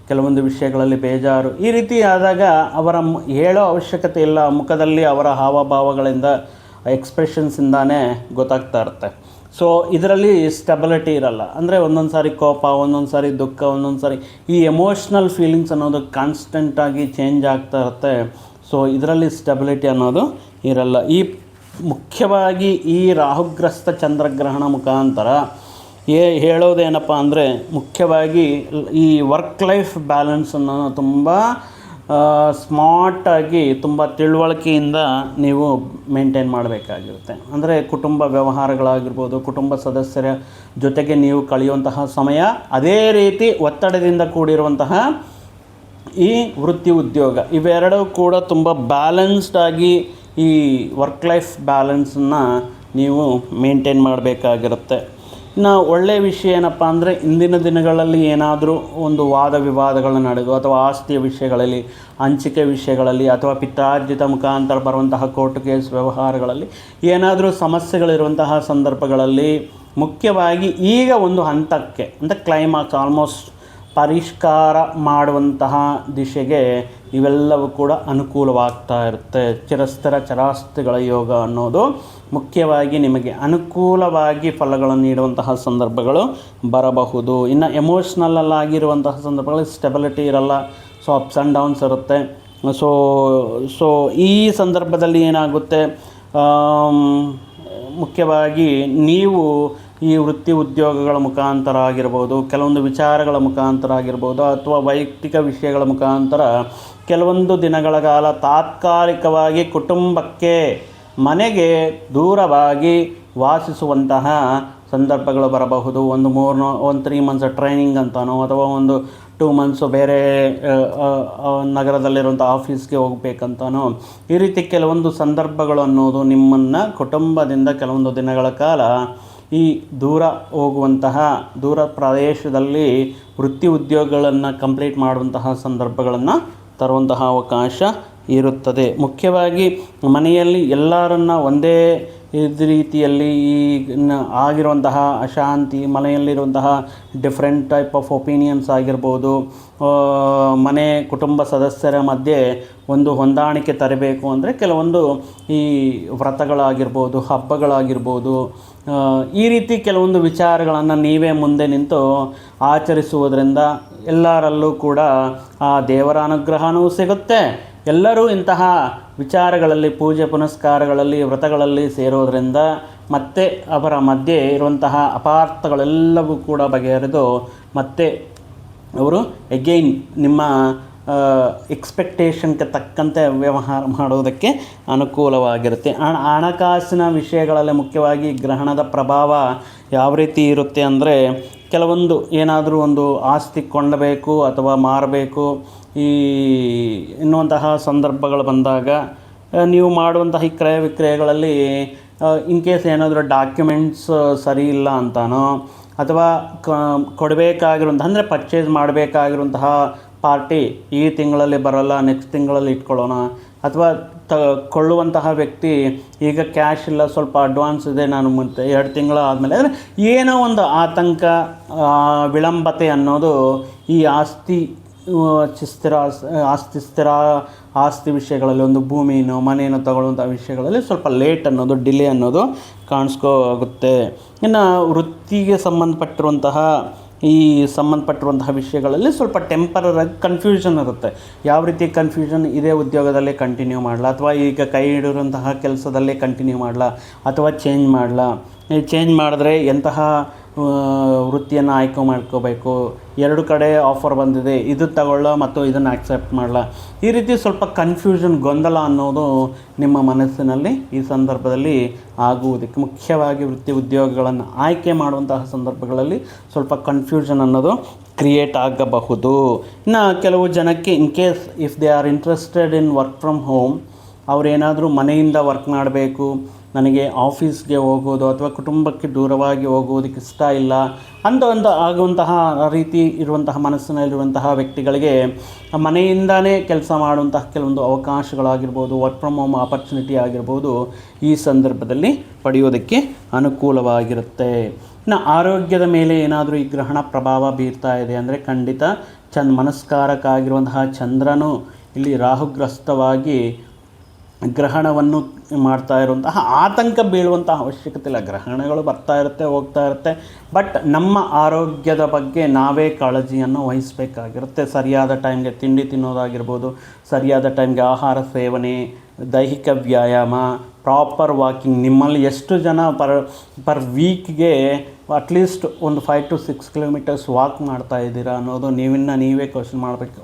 ಕೆಲವೊಂದು ವಿಷಯಗಳಲ್ಲಿ ಬೇಜಾರು, ಈ ರೀತಿ ಆದಾಗ ಅವರ ಹೇಳೋ ಅವಶ್ಯಕತೆ ಇಲ್ಲ. ಮುಖದಲ್ಲಿ ಅವರ ಹಾವಭಾವಗಳಿಂದ, ಎಕ್ಸ್ಪ್ರೆಷನ್ಸಿಂದಾನೇ ಗೊತ್ತಾಗ್ತಾ ಇರುತ್ತೆ. ಸೊ ಇದರಲ್ಲಿ ಸ್ಟೆಬಿಲಿಟಿ ಇರಲ್ಲ. ಅಂದರೆ ಒಂದೊಂದು ಸಾರಿ ಕೋಪ, ಒಂದೊಂದು ಸಾರಿ ದುಃಖ, ಒಂದೊಂದು ಸಾರಿ ಈ ಎಮೋಷ್ನಲ್ ಫೀಲಿಂಗ್ಸ್ ಅನ್ನೋದು ಕಾನ್ಸ್ಟೆಂಟಾಗಿ ಚೇಂಜ್ ಆಗ್ತಾ ಇರುತ್ತೆ. ಸೊ ಇದರಲ್ಲಿ ಸ್ಟೆಬಿಲಿಟಿ ಅನ್ನೋದು ಇರಲ್ಲ. ಮುಖ್ಯವಾಗಿ ಈ ರಾಹುಗ್ರಸ್ತ ಚಂದ್ರಗ್ರಹಣ ಮುಖಾಂತರ ಹೇಳೋದೇನಪ್ಪ ಅಂದರೆ, ಮುಖ್ಯವಾಗಿ ಈ ವರ್ಕ್ ಲೈಫ್ ಬ್ಯಾಲೆನ್ಸನ್ನು ತುಂಬ ಸ್ಮಾರ್ಟಾಗಿ, ತುಂಬ ತಿಳುವಳಿಕೆಯಿಂದ ನೀವು ಮೇಂಟೈನ್ ಮಾಡಬೇಕಾಗಿರುತ್ತೆ. ಅಂದರೆ ಕುಟುಂಬ ವ್ಯವಹಾರಗಳಾಗಿರ್ಬೋದು, ಕುಟುಂಬ ಸದಸ್ಯರ ಜೊತೆಗೆ ನೀವು ಕಳೆಯುವಂತಹ ಸಮಯ, ಅದೇ ರೀತಿ ಒತ್ತಡದಿಂದ ಕೂಡಿರುವಂತಹ ಈ ವೃತ್ತಿ ಉದ್ಯೋಗ, ಇವೆರಡೂ ಕೂಡ ತುಂಬ ಬ್ಯಾಲೆನ್ಸ್ಡಾಗಿ ಈ ವರ್ಕ್ ಲೈಫ್ ಬ್ಯಾಲೆನ್ಸನ್ನು ನೀವು ಮೇಂಟೈನ್ ಮಾಡಬೇಕಾಗಿರುತ್ತೆ. ಇನ್ನು ಒಳ್ಳೆಯ ವಿಷಯ ಏನಪ್ಪ ಅಂದರೆ, ಇಂದಿನ ದಿನಗಳಲ್ಲಿ ಏನಾದರೂ ಒಂದು ವಾದ ವಿವಾದಗಳು ನಡೆದು, ಅಥವಾ ಆಸ್ತಿಯ ವಿಷಯಗಳಲ್ಲಿ, ಹಂಚಿಕೆ ವಿಷಯಗಳಲ್ಲಿ, ಅಥವಾ ಪಿತ್ರಾರ್ಜಿತ ಮುಖಾಂತರ ಬರುವಂತಹ ಕೋರ್ಟ್ ಕೇಸ್ ವ್ಯವಹಾರಗಳಲ್ಲಿ ಏನಾದರೂ ಸಮಸ್ಯೆಗಳಿರುವಂತಹ ಸಂದರ್ಭಗಳಲ್ಲಿ, ಮುಖ್ಯವಾಗಿ ಈಗ ಒಂದು ಹಂತಕ್ಕೆ ಅಂದರೆ ಕ್ಲೈಮಾಕ್ಸ್, ಆಲ್ಮೋಸ್ಟ್ ಪರಿಷ್ಕಾರ ಮಾಡುವಂತಹ ದಿಶೆಗೆ ಇವೆಲ್ಲವೂ ಕೂಡ ಅನುಕೂಲವಾಗ್ತಾ ಇರುತ್ತೆ. ಚಿರಸ್ಥಿರ ಚರಾಸ್ತಿಗಳ ಯೋಗ ಅನ್ನೋದು ಮುಖ್ಯವಾಗಿ ನಿಮಗೆ ಅನುಕೂಲವಾಗಿ ಫಲಗಳನ್ನು ನೀಡುವಂತಹ ಸಂದರ್ಭಗಳು ಬರಬಹುದು. ಇನ್ನು ಎಮೋಷ್ನಲ್ಲಾಗಿರುವಂತಹ ಸಂದರ್ಭಗಳಲ್ಲಿ ಸ್ಟೆಬಿಲಿಟಿ ಇರಲ್ಲ. ಸೊ ಅಪ್ಸ್ ಆ್ಯಂಡ್ ಡೌನ್ಸ್ ಇರುತ್ತೆ. ಸೊ ಸೊ ಈ ಸಂದರ್ಭದಲ್ಲಿ ಏನಾಗುತ್ತೆ, ಮುಖ್ಯವಾಗಿ ನೀವು ಈ ವೃತ್ತಿ ಉದ್ಯೋಗಗಳ ಮುಖಾಂತರ ಆಗಿರ್ಬೋದು, ಕೆಲವೊಂದು ವಿಚಾರಗಳ ಮುಖಾಂತರ ಆಗಿರ್ಬೋದು, ಅಥವಾ ವೈಯಕ್ತಿಕ ವಿಷಯಗಳ ಮುಖಾಂತರ ಕೆಲವೊಂದು ದಿನಗಳ ಕಾಲ ತಾತ್ಕಾಲಿಕವಾಗಿ ಕುಟುಂಬಕ್ಕೆ ಮನೆಗೆ ದೂರವಾಗಿ ವಾಸಿಸುವಂತಹ ಸಂದರ್ಭಗಳು ಬರಬಹುದು. ಒಂದು 3 ಮಂತ್ಸ್ ಟ್ರೈನಿಂಗ್ ಅಂತನೋ, ಅಥವಾ ಒಂದು 2 ಮಂತ್ಸು ಬೇರೆ ನಗರದಲ್ಲಿರುವಂಥ ಆಫೀಸ್ಗೆ ಹೋಗ್ಬೇಕಂತನೋ, ಈ ರೀತಿ ಕೆಲವೊಂದು ಸಂದರ್ಭಗಳು ಅನ್ನೋದು ನಿಮ್ಮನ್ನು ಕುಟುಂಬದಿಂದ ಕೆಲವೊಂದು ದಿನಗಳ ಕಾಲ ಈ ದೂರ ಹೋಗುವಂತಹ, ದೂರ ಪ್ರದೇಶದಲ್ಲಿ ವೃತ್ತಿ ಉದ್ಯೋಗಗಳನ್ನು ಕಂಪ್ಲೀಟ್ ಮಾಡುವಂತಹ ಸಂದರ್ಭಗಳನ್ನು ತರುವಂತಹ ಅವಕಾಶ ಇರುತ್ತದೆ. ಮುಖ್ಯವಾಗಿ ಮನೆಯಲ್ಲಿ ಎಲ್ಲರನ್ನ ಒಂದೇ ರೀತಿಯಲ್ಲಿ ಆಗಿರುವಂತಹ ಅಶಾಂತಿ, ಮನೆಯಲ್ಲಿರುವಂತಹ ಡಿಫ್ರೆಂಟ್ ಟೈಪ್ ಆಫ್ ಒಪಿನಿಯನ್ಸ್ ಆಗಿರ್ಬೋದು, ಮನೆ ಕುಟುಂಬ ಸದಸ್ಯರ ಮಧ್ಯೆ ಒಂದು ಹೊಂದಾಣಿಕೆ ತರಬೇಕು ಅಂದರೆ ಕೆಲವೊಂದು ಈ ವ್ರತಗಳಾಗಿರ್ಬೋದು, ಹಬ್ಬಗಳಾಗಿರ್ಬೋದು, ಈ ರೀತಿ ಕೆಲವೊಂದು ವಿಚಾರಗಳನ್ನು ನೀವೇ ಮುಂದೆ ನಿಂತು ಆಚರಿಸುವುದರಿಂದ ಎಲ್ಲರಲ್ಲೂ ಕೂಡ ಆ ದೇವರ ಅನುಗ್ರಹವೂ ಸಿಗುತ್ತೆ. ಎಲ್ಲರೂ ಇಂತಹ ವಿಚಾರಗಳಲ್ಲಿ, ಪೂಜೆ ಪುನಸ್ಕಾರಗಳಲ್ಲಿ, ವ್ರತಗಳಲ್ಲಿ ಸೇರೋದರಿಂದ ಮತ್ತೆ ಅವರ ಮಧ್ಯೆ ಇರುವಂತಹ ಅಪಾರ್ಥಗಳೆಲ್ಲವೂ ಕೂಡ ಬಗೆಹರಿದು ಮತ್ತೆ ಅವರು ಎಗೈನ್ ನಿಮ್ಮ ಎಕ್ಸ್ಪೆಕ್ಟೇಷನ್ಗೆ ತಕ್ಕಂತೆ ವ್ಯವಹಾರ ಮಾಡೋದಕ್ಕೆ ಅನುಕೂಲವಾಗಿರುತ್ತೆ. ಹಣಕಾಸಿನ ವಿಷಯಗಳಲ್ಲಿ ಮುಖ್ಯವಾಗಿ ಗ್ರಹಣದ ಪ್ರಭಾವ ಯಾವ ರೀತಿ ಇರುತ್ತೆ ಅಂದರೆ, ಕೆಲವೊಂದು ಏನಾದರೂ ಒಂದು ಆಸ್ತಿ ಕೊಳ್ಳಬೇಕು ಅಥವಾ ಮಾರಬೇಕು ಎನ್ನುವಂತಹ ಸಂದರ್ಭಗಳು ಬಂದಾಗ ನೀವು ಮಾಡುವಂತಹ ಈ ಕ್ರಯ ವಿಕ್ರಯಗಳಲ್ಲಿ ಇನ್ ಕೇಸ್ ಏನಾದರೂ ಡಾಕ್ಯುಮೆಂಟ್ಸ್ ಸರಿ ಇಲ್ಲ ಅಂತಾನೋ, ಅಥವಾ ಕೊಡಬೇಕಾಗಿರುವಂಥ ಅಂದರೆ ಪರ್ಚೇಸ್ ಮಾಡಬೇಕಾಗಿರುವಂತಹ ಪಾರ್ಟಿ ಈ ತಿಂಗಳಲ್ಲಿ ಬರೋಲ್ಲ, ನೆಕ್ಸ್ಟ್ ತಿಂಗಳಲ್ಲಿ ಇಟ್ಕೊಳ್ಳೋಣ, ಅಥವಾ ಕೊಳ್ಳುವಂತಹ ವ್ಯಕ್ತಿ ಈಗ ಕ್ಯಾಶ್ ಇಲ್ಲ, ಸ್ವಲ್ಪ ಅಡ್ವಾನ್ಸ್ ಇದೆ, ನಾನು ಮುಂದೆ 2 ತಿಂಗಳು ಆದಮೇಲೆ, ಅಂದರೆ ಏನೋ ಒಂದು ಆತಂಕ, ವಿಳಂಬತೆ ಅನ್ನೋದು ಈ ಆಸ್ತಿ ವಿಷಯಗಳಲ್ಲಿ, ಒಂದು ಭೂಮಿನೋ ಮನೆಯನ್ನು ತಗೊಳ್ಳುವಂಥ ವಿಷಯಗಳಲ್ಲಿ ಸ್ವಲ್ಪ ಲೇಟ್ ಅನ್ನೋದು, ಡಿಲೇ ಅನ್ನೋದು ಕಾಣಿಸ್ಕೋಗುತ್ತೆ. ಇನ್ನು ವೃತ್ತಿಗೆ ಸಂಬಂಧಪಟ್ಟಿರುವಂತಹ ವಿಷಯಗಳಲ್ಲಿ ಸ್ವಲ್ಪ ಟೆಂಪರರಾಗಿ ಕನ್ಫ್ಯೂಷನ್ ಇರುತ್ತೆ. ಯಾವ ರೀತಿ ಕನ್ಫ್ಯೂಷನ್, ಇದೇ ಉದ್ಯೋಗದಲ್ಲೇ ಕಂಟಿನ್ಯೂ ಮಾಡಲಾ, ಅಥವಾ ಈಗ ಕೈ ಹಿಡಿರುವಂತಹ ಕೆಲಸದಲ್ಲೇ ಕಂಟಿನ್ಯೂ ಮಾಡಲಾ, ಅಥವಾ ಚೇಂಜ್ ಮಾಡಲಾ, ಚೇಂಜ್ ಮಾಡಿದ್ರೆ ಎಂತಹ ವೃತ್ತಿಯನ್ನು ಆಯ್ಕೆ ಮಾಡ್ಕೋಬೇಕು, 2 ಕಡೆ ಆಫರ್ ಬಂದಿದೆ, ಇದು ತಗೊಳ್ಳೋ ಮತ್ತು ಇದನ್ನು ಆಕ್ಸೆಪ್ಟ್ ಮಾಡಲಾ, ಈ ರೀತಿ ಸ್ವಲ್ಪ ಕನ್ಫ್ಯೂಷನ್, ಗೊಂದಲ ಅನ್ನೋದು ನಿಮ್ಮ ಮನಸ್ಸಿನಲ್ಲಿ ಈ ಸಂದರ್ಭದಲ್ಲಿ ಆಗುವುದಕ್ಕೆ, ಮುಖ್ಯವಾಗಿ ವೃತ್ತಿ ಉದ್ಯೋಗಗಳನ್ನು ಆಯ್ಕೆ ಮಾಡುವಂತಹ ಸಂದರ್ಭಗಳಲ್ಲಿ ಸ್ವಲ್ಪ ಕನ್ಫ್ಯೂಷನ್ ಅನ್ನೋದು ಕ್ರಿಯೇಟ್ ಆಗಬಹುದು. ಇನ್ನು ಕೆಲವು ಜನಕ್ಕೆ in case if they are interested in work from home, ಅವರೇನಾದರೂ ಮನೆಯಿಂದ ವರ್ಕ್ ಮಾಡಬೇಕು, ನನಗೆ ಆಫೀಸ್ಗೆ ಹೋಗೋದು ಅಥವಾ ಕುಟುಂಬಕ್ಕೆ ದೂರವಾಗಿ ಹೋಗುವುದಕ್ಕೆ ಇಷ್ಟ ಇಲ್ಲ ಆಗುವಂತಹ ರೀತಿ ಇರುವಂತಹ ಮನಸ್ಸಿನಲ್ಲಿರುವಂತಹ ವ್ಯಕ್ತಿಗಳಿಗೆ ಮನೆಯಿಂದಲೇ ಕೆಲಸ ಮಾಡುವಂತಹ ಕೆಲವೊಂದು ಅವಕಾಶಗಳಾಗಿರ್ಬೋದು, ವರ್ಕ್ ಫ್ರಮ್ ಹೋಮ್ ಆಪರ್ಚುನಿಟಿ ಆಗಿರ್ಬೋದು, ಈ ಸಂದರ್ಭದಲ್ಲಿ ಪಡೆಯೋದಕ್ಕೆ ಅನುಕೂಲವಾಗಿರುತ್ತೆ. ಇನ್ನು ಆರೋಗ್ಯದ ಮೇಲೆ ಏನಾದರೂ ಈ ಗ್ರಹಣ ಪ್ರಭಾವ ಬೀರ್ತಾ ಇದೆ ಅಂದರೆ, ಖಂಡಿತ ಮನಸ್ಕಾರಕ್ಕಾಗಿರುವಂತಹ ಚಂದ್ರನು ಇಲ್ಲಿ ರಾಹುಗ್ರಸ್ತವಾಗಿ ಗ್ರಹಣವನ್ನು ಮಾಡ್ತಾ ಇರುವಂತಹ ಆತಂಕ ಬೀಳುವಂತಹ ಅವಶ್ಯಕತೆ ಇಲ್ಲ. ಗ್ರಹಣಗಳು ಬರ್ತಾ ಇರುತ್ತೆ, ಹೋಗ್ತಾ ಇರುತ್ತೆ, ಬಟ್ ನಮ್ಮ ಆರೋಗ್ಯದ ಬಗ್ಗೆ ನಾವೇ ಕಾಳಜಿಯನ್ನು ವಹಿಸಬೇಕಾಗಿರುತ್ತೆ. ಸರಿಯಾದ ಟೈಮ್ಗೆ ತಿಂಡಿ ತಿನ್ನೋದಾಗಿರ್ಬೋದು, ಸರಿಯಾದ ಟೈಮ್ಗೆ ಆಹಾರ ಸೇವನೆ, ದೈಹಿಕ ವ್ಯಾಯಾಮ, ಪ್ರಾಪರ್ ವಾಕಿಂಗ್. ನಿಮ್ಮಲ್ಲಿ ಎಷ್ಟು ಜನ ಪರ್ ವೀಕ್ಗೆ ಅಟ್ಲೀಸ್ಟ್ ಒಂದು 5 to 6 ಕಿಲೋಮೀಟರ್ಸ್ ವಾಕ್ ಮಾಡ್ತಾ ಇದ್ದೀರಾ ಅನ್ನೋದು ನೀವೇ ಕ್ವಶನ್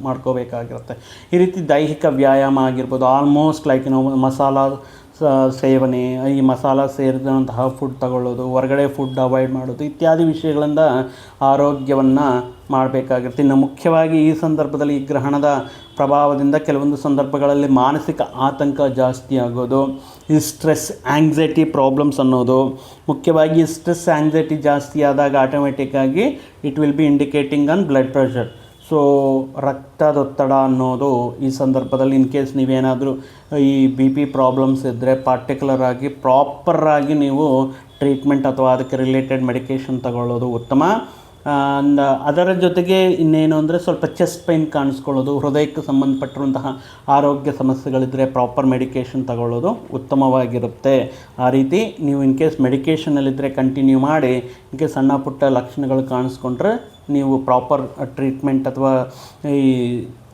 ಮಾಡ್ಕೋಬೇಕಾಗಿರುತ್ತೆ. ಈ ರೀತಿ ದೈಹಿಕ ವ್ಯಾಯಾಮ ಆಗಿರ್ಬೋದು, ಆಲ್ಮೋಸ್ಟ್ ಲೈಕ್ ಮಸಾಲ ಸೇವನೆ, ಈ ಮಸಾಲ ಸೇರಿದಂತಹ ಫುಡ್ ತಗೊಳ್ಳೋದು, ಹೊರಗಡೆ ಫುಡ್ ಅವಾಯ್ಡ್ ಮಾಡೋದು ಇತ್ಯಾದಿ ವಿಷಯಗಳಿಂದ ಆರೋಗ್ಯವನ್ನು ಮಾಡಬೇಕಾಗಿರುತ್ತೆ. ಇನ್ನು ಮುಖ್ಯವಾಗಿ ಈ ಸಂದರ್ಭದಲ್ಲಿ ಈ ಗ್ರಹಣದ ಪ್ರಭಾವದಿಂದ ಕೆಲವೊಂದು ಸಂದರ್ಭಗಳಲ್ಲಿ ಮಾನಸಿಕ ಆತಂಕ ಜಾಸ್ತಿ ಆಗೋದು, ಈ ಸ್ಟ್ರೆಸ್ ಆಂಗ್ಸೈಟಿ ಪ್ರಾಬ್ಲಮ್ಸ್ ಅನ್ನೋದು, ಮುಖ್ಯವಾಗಿ ಸ್ಟ್ರೆಸ್ ಆಂಗ್ಸೈಟಿ ಜಾಸ್ತಿ ಆದಾಗ ಆಟೋಮೆಟಿಕ್ಕಾಗಿ it will be indicating on blood pressure. So ರಕ್ತದೊತ್ತಡ ಅನ್ನೋದು ಈ ಸಂದರ್ಭದಲ್ಲಿ ಇನ್ ಕೇಸ್ ನೀವೇನಾದರೂ ಈ BP ಪ್ರಾಬ್ಲಮ್ಸ್ ಇದ್ದರೆ ಪಾರ್ಟಿಕ್ಯುಲರಾಗಿ ಪ್ರಾಪರಾಗಿ ನೀವು ಟ್ರೀಟ್ಮೆಂಟ್ ಅಥವಾ ಅದಕ್ಕೆ ರಿಲೇಟೆಡ್ ಮೆಡಿಕೇಷನ್ ತಗೊಳ್ಳೋದು ಉತ್ತಮ. ಅದರ ಜೊತೆಗೆ ಇನ್ನೇನು ಅಂದರೆ ಸ್ವಲ್ಪ ಚೆಸ್ಟ್ ಪೈನ್ ಕಾಣಿಸ್ಕೊಳ್ಳೋದು, ಹೃದಯಕ್ಕೆ ಸಂಬಂಧಪಟ್ಟಿರುವಂತಹ ಆರೋಗ್ಯ ಸಮಸ್ಯೆಗಳಿದ್ದರೆ ಪ್ರಾಪರ್ ಮೆಡಿಕೇಷನ್ ತಗೊಳ್ಳೋದು ಉತ್ತಮವಾಗಿರುತ್ತೆ. ಆ ರೀತಿ ನೀವು ಇನ್ ಕೇಸ್ ಮೆಡಿಕೇಷನಲ್ಲಿದ್ದರೆ ಕಂಟಿನ್ಯೂ ಮಾಡಿ, ಇನ್ ಕೇಸ್ ಸಣ್ಣ ಪುಟ್ಟ ಲಕ್ಷಣಗಳು ಕಾಣಿಸ್ಕೊಂಡ್ರೆ ನೀವು ಪ್ರಾಪರ್ ಟ್ರೀಟ್ಮೆಂಟ್ ಅಥವಾ ಈ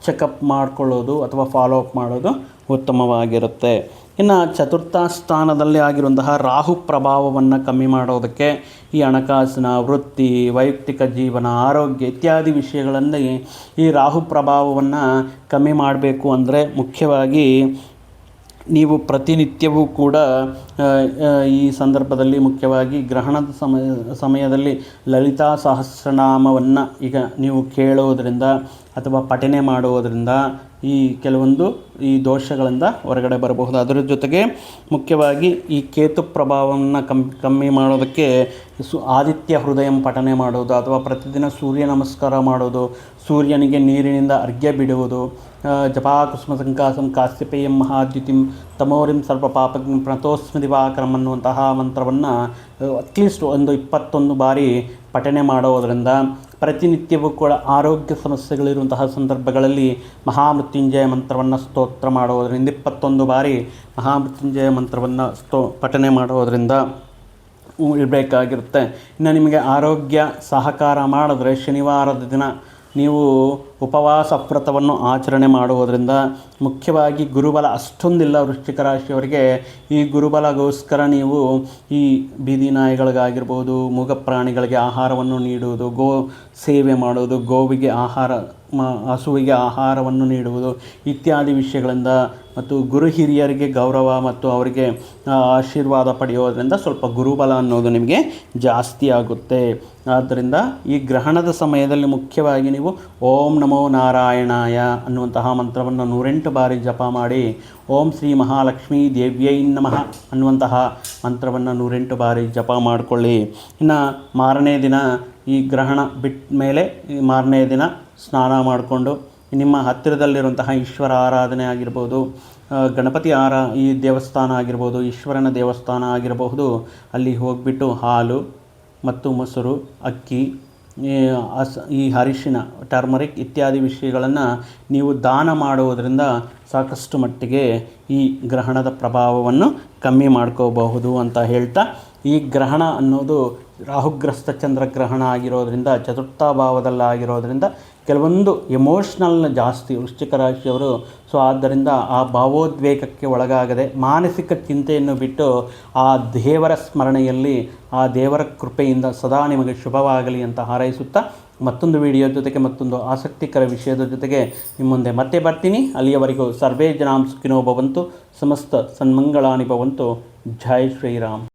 ಚೆಕಪ್ ಮಾಡಿಕೊಳ್ಳೋದು ಅಥವಾ ಫಾಲೋ ಅಪ್ ಮಾಡೋದು ಉತ್ತಮವಾಗಿರುತ್ತೆ. ಇನ್ನು ಚತುರ್ಥ ಸ್ಥಾನದಲ್ಲಿ ಆಗಿರುವಂತಹ ರಾಹು ಪ್ರಭಾವವನ್ನು ಕಮ್ಮಿ ಮಾಡೋದಕ್ಕೆ ಈ ಹಣಕಾಸಿನ, ವೃತ್ತಿ, ವೈಯಕ್ತಿಕ ಜೀವನ, ಆರೋಗ್ಯ ಇತ್ಯಾದಿ ವಿಷಯಗಳಲ್ಲಿ ಈ ರಾಹು ಪ್ರಭಾವವನ್ನು ಕಮ್ಮಿ ಮಾಡಬೇಕು ಅಂದರೆ ಮುಖ್ಯವಾಗಿ ನೀವು ಪ್ರತಿನಿತ್ಯವೂ ಕೂಡ ಈ ಸಂದರ್ಭದಲ್ಲಿ ಮುಖ್ಯವಾಗಿ ಗ್ರಹಣದ ಸಮಯದಲ್ಲಿ ಲಲಿತಾ ಸಹಸ್ರನಾಮವನ್ನು ಈಗ ನೀವು ಕೇಳೋದರಿಂದ ಅಥವಾ ಪಠನೆ ಮಾಡುವುದರಿಂದ ಈ ಕೆಲವೊಂದು ಈ ದೋಷಗಳಿಂದ ಹೊರಗಡೆ ಬರಬಹುದು. ಅದರ ಜೊತೆಗೆ ಮುಖ್ಯವಾಗಿ ಈ ಕೇತು ಪ್ರಭಾವವನ್ನು ಕಮ್ಮಿ ಮಾಡೋದಕ್ಕೆ ಆದಿತ್ಯ ಹೃದಯಂ ಪಠನೆ ಮಾಡೋದು ಅಥವಾ ಪ್ರತಿದಿನ ಸೂರ್ಯ ನಮಸ್ಕಾರ ಮಾಡೋದು, ಸೂರ್ಯನಿಗೆ ನೀರಿನಿಂದ ಅರ್ಘ್ಯ ಬಿಡುವುದು, ಜಪಾ ಕುಸುಮ ಸಂಕಾಸಂ ಕಾಶ್ಯಪೇಯಂ ಮಹಾದ್ಯುತಿಂ ತಮೋರಿಂ ಸರ್ವ ಪಾಪಜ್ಞ ಪ್ರಣತೋಸ್ಮಿ ದಿವಾಕರಂ ಅನ್ನುವಂತಹ ಮಂತ್ರವನ್ನು ಅಟ್ಲೀಸ್ಟ್ ಒಂದು 21 ಬಾರಿ ಪಠನೆ ಮಾಡೋದರಿಂದ ಪ್ರತಿನಿತ್ಯವೂ ಕೂಡ ಆರೋಗ್ಯ ಸಮಸ್ಯೆಗಳಿರುವಂತಹ ಸಂದರ್ಭಗಳಲ್ಲಿ ಮಹಾಮೃತ್ಯುಂಜಯ ಮಂತ್ರವನ್ನು ಸ್ತೋತ್ರ ಮಾಡೋದರಿಂದ 21 ಬಾರಿ ಮಹಾಮೃತ್ಯುಂಜಯ ಮಂತ್ರವನ್ನು ಪಠನೆ ಮಾಡೋದರಿಂದ ಇರಬೇಕಾಗಿರುತ್ತೆ. ಇನ್ನು ನಿಮಗೆ ಆರೋಗ್ಯ ಸಹಕಾರ ಮಾಡಿದ್ರೆ ಶನಿವಾರದ ದಿನ ನೀವು ಉಪವಾಸ ವ್ರತವನ್ನು ಆಚರಣೆ ಮಾಡುವುದರಿಂದ ಮುಖ್ಯವಾಗಿ ಗುರುಬಲ ಅಷ್ಟೊಂದಿಲ್ಲ ವೃಶ್ಚಿಕ ರಾಶಿಯವರಿಗೆ. ಈ ಗುರುಬಲಗೋಸ್ಕರ ನೀವು ಈ ಬೀದಿ ನಾಯಿಗಳಿಗಾಗಿರ್ಬೋದು, ಮೂಗ ಪ್ರಾಣಿಗಳಿಗೆ ಆಹಾರವನ್ನು ನೀಡುವುದು, ಗೋ ಸೇವೆ ಮಾಡುವುದು, ಗೋವಿಗೆ ಹಸುವಿಗೆ ಆಹಾರವನ್ನು ನೀಡುವುದು ಇತ್ಯಾದಿ ವಿಷಯಗಳಿಂದ ಮತ್ತು ಗುರು ಹಿರಿಯರಿಗೆ ಗೌರವ ಮತ್ತು ಅವರಿಗೆ ಆಶೀರ್ವಾದ ಪಡೆಯೋದರಿಂದ ಸ್ವಲ್ಪ ಗುರುಬಲ ಅನ್ನೋದು ನಿಮಗೆ ಜಾಸ್ತಿ ಆಗುತ್ತೆ. ಆದ್ದರಿಂದ ಈ ಗ್ರಹಣದ ಸಮಯದಲ್ಲಿ ಮುಖ್ಯವಾಗಿ ನೀವು ಓಂ ನಮೋ ನಾರಾಯಣಾಯ ಅನ್ನುವಂತಹ ಮಂತ್ರವನ್ನು 108 ಬಾರಿ ಜಪ ಮಾಡಿ, ಓಂ ಶ್ರೀ ಮಹಾಲಕ್ಷ್ಮೀ ದೇವ್ಯೈ ನಮಃ ಅನ್ನುವಂತಹ ಮಂತ್ರವನ್ನು 108 ಬಾರಿ ಜಪ ಮಾಡಿಕೊಳ್ಳಿ. ಇನ್ನು ಮಾರನೇ ದಿನ ಈ ಗ್ರಹಣ ಬಿಟ್ಟ ಮೇಲೆ ಮಾರನೇ ದಿನ ಸ್ನಾನ ಮಾಡಿಕೊಂಡು ನಿಮ್ಮ ಹತ್ತಿರದಲ್ಲಿರುವಂತಹ ಈಶ್ವರ ಆರಾಧನೆ ಆಗಿರ್ಬೋದು, ಗಣಪತಿ ಈ ದೇವಸ್ಥಾನ ಆಗಿರ್ಬೋದು, ಈಶ್ವರನ ದೇವಸ್ಥಾನ ಆಗಿರಬಹುದು, ಅಲ್ಲಿ ಹೋಗಿಬಿಟ್ಟು ಹಾಲು ಮತ್ತು ಮೊಸರು, ಅಕ್ಕಿ, ಈ ಅರಿಶಿನ, ಟರ್ಮರಿಕ್ ಇತ್ಯಾದಿ ವಿಷಯಗಳನ್ನು ನೀವು ದಾನ ಮಾಡುವುದರಿಂದ ಸಾಕಷ್ಟು ಮಟ್ಟಿಗೆ ಈ ಗ್ರಹಣದ ಪ್ರಭಾವವನ್ನು ಕಮ್ಮಿ ಮಾಡ್ಕೋಬಹುದು ಅಂತ ಹೇಳ್ತಾ, ಈ ಗ್ರಹಣ ಅನ್ನೋದು ರಾಹುಗ್ರಸ್ತ ಚಂದ್ರಗ್ರಹಣ ಆಗಿರೋದ್ರಿಂದ ಚತುರ್ಥ ಭಾವದಲ್ಲಾಗಿರೋದ್ರಿಂದ ಕೆಲವೊಂದು ಎಮೋಷ್ನಲ್ ಜಾಸ್ತಿ ವೃಶ್ಚಿಕ ರಾಶಿಯವರು. ಸೊ ಆದ್ದರಿಂದ ಆ ಭಾವೋದ್ವೇಗಕ್ಕೆ ಒಳಗಾಗದೆ ಮಾನಸಿಕ ಚಿಂತೆಯನ್ನು ಬಿಟ್ಟು ಆ ದೇವರ ಸ್ಮರಣೆಯಲ್ಲಿ ಆ ದೇವರ ಕೃಪೆಯಿಂದ ಸದಾ ನಿಮಗೆ ಶುಭವಾಗಲಿ ಅಂತ ಹಾರೈಸುತ್ತಾ ಮತ್ತೊಂದು ವಿಡಿಯೋ ಜೊತೆಗೆ ಮತ್ತೊಂದು ಆಸಕ್ತಿಕರ ವಿಷಯದ ಜೊತೆಗೆ ನಿಮ್ಮ ಮುಂದೆ ಮತ್ತೆ ಬರ್ತೀನಿ. ಅಲ್ಲಿಯವರೆಗೂ ಸರ್ವೇ ಜನಾಂ ಸುಖಿನೋ ಭವಂತು, ಸಮಸ್ತ ಸನ್ಮಂಗಳಾನಿ ಭವಂತು. ಜೈ ಶ್ರೀರಾಮ್.